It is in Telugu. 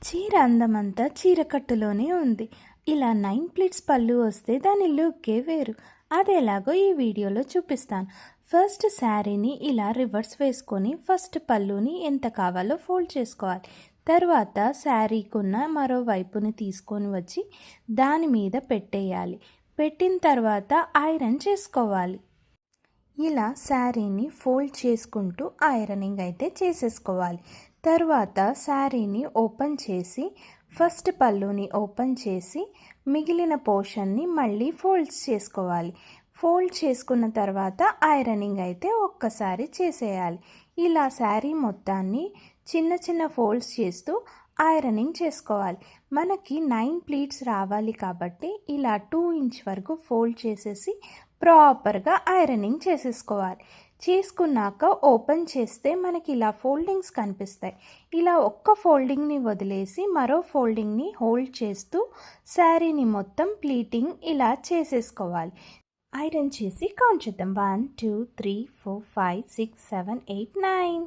చీర అందమంతా చీరకట్టులోనే ఉంది. ఇలా 9 ప్లీట్స్ పళ్ళు వస్తే దాని లుక్కే వేరు. అదెలాగో ఈ వీడియోలో చూపిస్తాను. ఫస్ట్ శారీని ఇలా రివర్స్ వేసుకొని ఫస్ట్ పళ్ళుని ఎంత కావాలో ఫోల్డ్ చేసుకోవాలి. తర్వాత శారీకున్న మరో వైపుని తీసుకొని వచ్చి దాని మీద పెట్టేయాలి. పెట్టిన తర్వాత ఐరన్ చేసుకోవాలి. ఇలా శారీని ఫోల్డ్ చేసుకుంటూ ఐరనింగ్ అయితే చేసేసుకోవాలి. తర్వాత శారీని ఓపెన్ చేసి ఫస్ట్ పళ్ళుని ఓపెన్ చేసి మిగిలిన పోర్షన్ని మళ్ళీ ఫోల్డ్స్ చేసుకోవాలి. ఫోల్డ్ చేసుకున్న తర్వాత ఐరనింగ్ అయితే ఒక్కసారి చేసేయాలి. ఇలా శారీ మొత్తాన్ని చిన్న చిన్న ఫోల్డ్స్ చేస్తూ ఐరనింగ్ చేసుకోవాలి. మనకి 9 ప్లీట్స్ రావాలి కాబట్టి ఇలా 2 ఇంచ్ వరకు ఫోల్డ్ చేసేసి ప్రాపర్గా ఐరనింగ్ చేసేసుకోవాలి. చేసుకున్నాక ఓపెన్ చేస్తే మనకి ఇలా ఫోల్డింగ్స్ కనిపిస్తాయి. ఇలా ఒక్క ఫోల్డింగ్ని వదిలేసి మరో ఫోల్డింగ్ని హోల్డ్ చేస్తూ శారీని మొత్తం ప్లీటింగ్ ఇలా చేసేసుకోవాలి. ఐరన్ చేసి కౌంట్ చేద్దాం. 1 2 3 4 5 6 7 8 9.